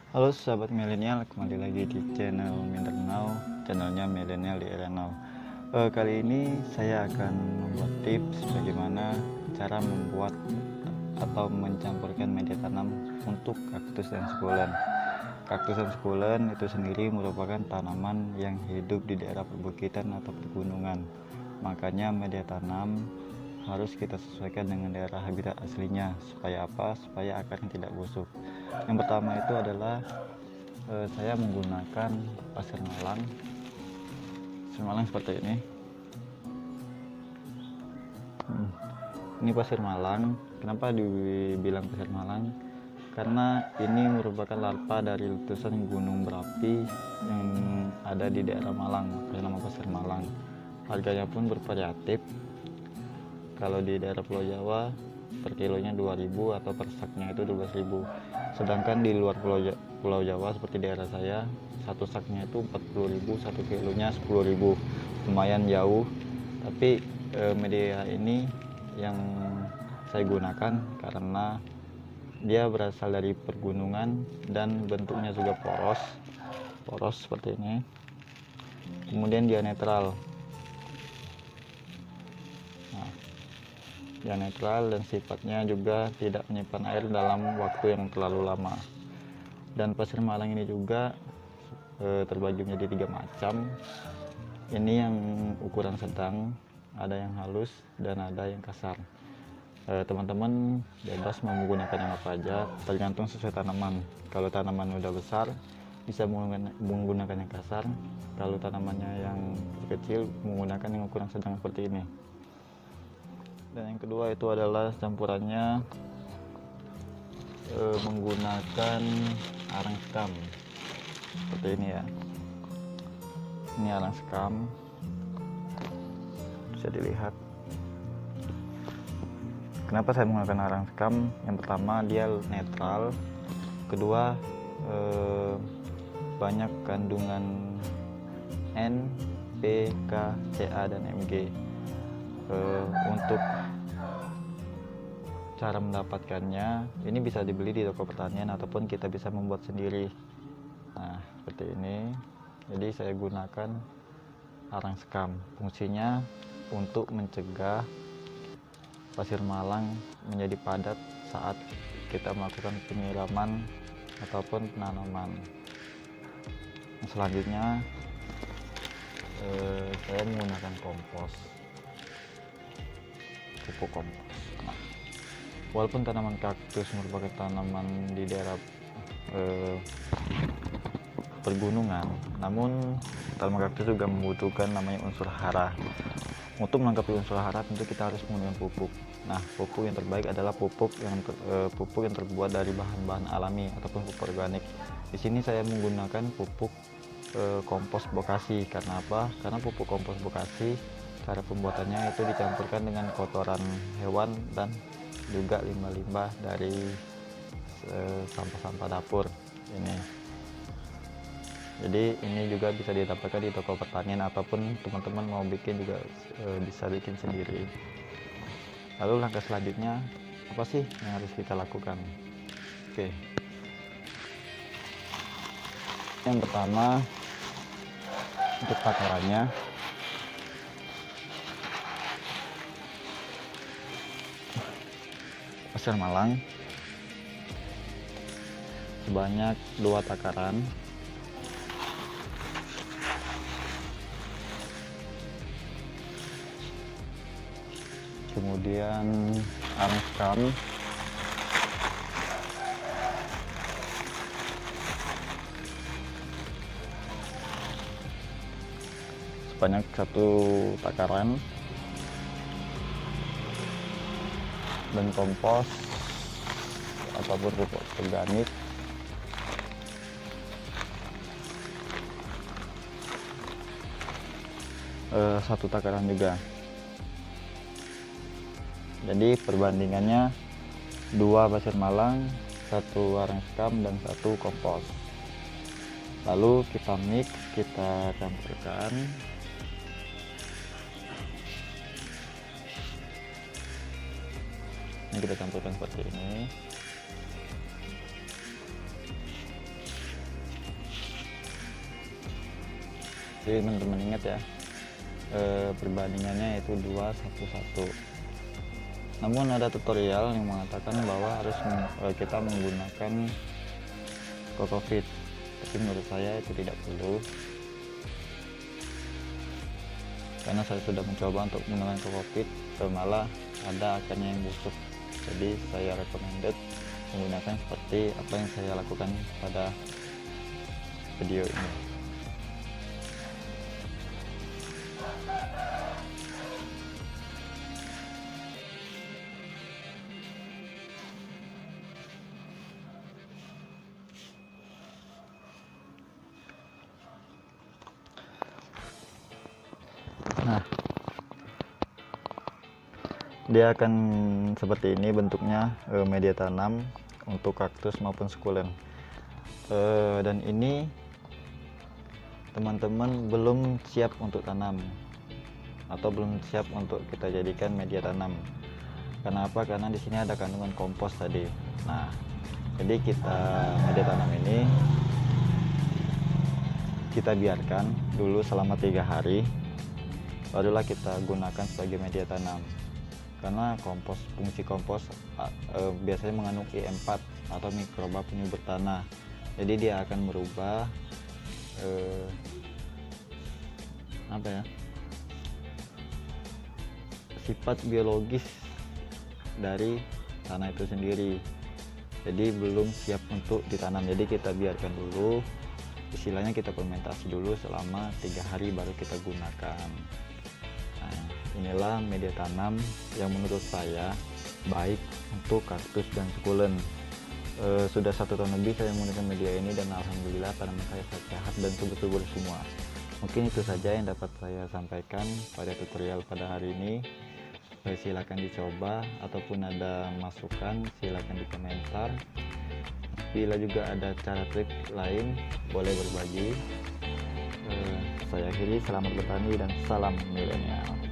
Halo sahabat milenial, kembali lagi di channel Minder Now, channelnya milenial di era now. Kali ini saya akan membuat tips bagaimana cara membuat atau mencampurkan media tanam untuk kaktus dan sukulen. Kaktus dan sukulen itu sendiri merupakan tanaman yang hidup di daerah perbukitan atau pegunungan. Makanya media tanam harus kita sesuaikan dengan daerah habitat aslinya. Supaya apa? Supaya akarnya tidak busuk. Yang pertama itu adalah saya menggunakan pasir malang seperti ini. Ini pasir malang. Kenapa dibilang pasir malang? Karena ini merupakan larva dari letusan gunung berapi yang ada di daerah Malang, makanya nama pasir malang. Harganya pun bervariatif. Kalau di daerah Pulau Jawa per kilonya 2.000 atau per saknya itu 12.000. Sedangkan di luar Pulau Jawa seperti daerah saya, satu saknya itu 40.000, satu kilonya 10.000. Lumayan jauh. Tapi media ini yang saya gunakan karena dia berasal dari pergunungan dan bentuknya juga poros seperti ini. Kemudian dia netral. Dia netral dan sifatnya juga tidak menyimpan air dalam waktu yang terlalu lama. Dan pasir malang ini juga terbagi menjadi 3 macam. Ini yang ukuran sedang, ada yang halus dan ada yang kasar. Teman-teman bebas mau menggunakan yang apa aja, tergantung sesuai tanaman. Kalau tanaman udah besar bisa menggunakan yang kasar, kalau tanamannya yang kecil menggunakan yang ukuran sedang seperti ini. Dan yang kedua itu adalah campurannya menggunakan arang sekam seperti ini ya. Ini arang sekam, bisa dilihat. Kenapa saya menggunakan arang sekam? Yang pertama dia netral, kedua banyak kandungan N, P, K, Ca dan Mg. Untuk cara mendapatkannya ini bisa dibeli di toko pertanian ataupun kita bisa membuat sendiri. Nah seperti ini. Jadi saya gunakan arang sekam, fungsinya untuk mencegah pasir malang menjadi padat saat kita melakukan penyiraman ataupun penanaman. Selanjutnya saya menggunakan pupuk kompos. Nah, walaupun tanaman kaktus merupakan tanaman di daerah pergunungan, namun tanaman kaktus juga membutuhkan namanya unsur hara. Untuk melengkapi unsur hara tentu kita harus menggunakan pupuk. Nah, pupuk yang terbaik adalah pupuk yang terbuat dari bahan-bahan alami ataupun pupuk organik. Di sini saya menggunakan pupuk kompos bokasi. Karena apa? Karena pupuk kompos bokasi cara pembuatannya itu dicampurkan dengan kotoran hewan dan juga limbah-limbah dari sampah-sampah dapur ini. Jadi ini juga bisa didapatkan di toko pertanian ataupun teman-teman mau bikin juga bisa bikin sendiri. Lalu langkah selanjutnya apa sih yang harus kita lakukan? Oke. Yang pertama untuk takarannya pasir malang sebanyak 2 takaran. Kemudian arang sekam sebanyak 1 takaran dan kompos ataupun pupuk organik satu takaran juga. Jadi perbandingannya 2 pasir malang, 1 arang sekam dan 1 kompos. Lalu kita mix, kita campurkan. Ini kita campurkan seperti ini. Jadi teman-teman ingat ya, perbandingannya itu 2:1. Namun ada tutorial yang mengatakan bahwa harus kita menggunakan kokopit, tapi menurut saya itu tidak perlu, karena saya sudah mencoba untuk menggunakan kokopit, malah ada akarnya yang busuk. Jadi saya recommended menggunakan seperti apa yang saya lakukan pada video ini. Nah, dia akan seperti ini bentuknya, media tanam untuk kaktus maupun sukulen. Dan ini teman-teman belum siap untuk tanam atau belum siap untuk kita jadikan media tanam. Kenapa? Karena di sini ada kandungan kompos tadi. Nah, jadi media tanam ini kita biarkan dulu selama 3 hari, barulah kita gunakan sebagai media tanam. Karena fungsi kompos biasanya mengandung I4 atau mikroba penyubur tanah. Jadi dia akan merubah sifat biologis dari tanah itu sendiri. Jadi belum siap untuk ditanam. Jadi kita biarkan dulu, istilahnya kita fermentasi dulu selama 3 hari baru kita gunakan. Nah, inilah media tanam yang menurut saya baik untuk kaktus dan sukulen. Sudah 1 tahun lebih saya menggunakan media ini dan alhamdulillah tanaman saya sehat dan subur-subur semua. Mungkin itu saja yang dapat saya sampaikan pada tutorial pada hari ini. Silakan dicoba, ataupun ada masukan silakan di komentar. Bila juga ada cara trik lain boleh berbagi. Saya akhiri, selamat bertani dan salam milenial.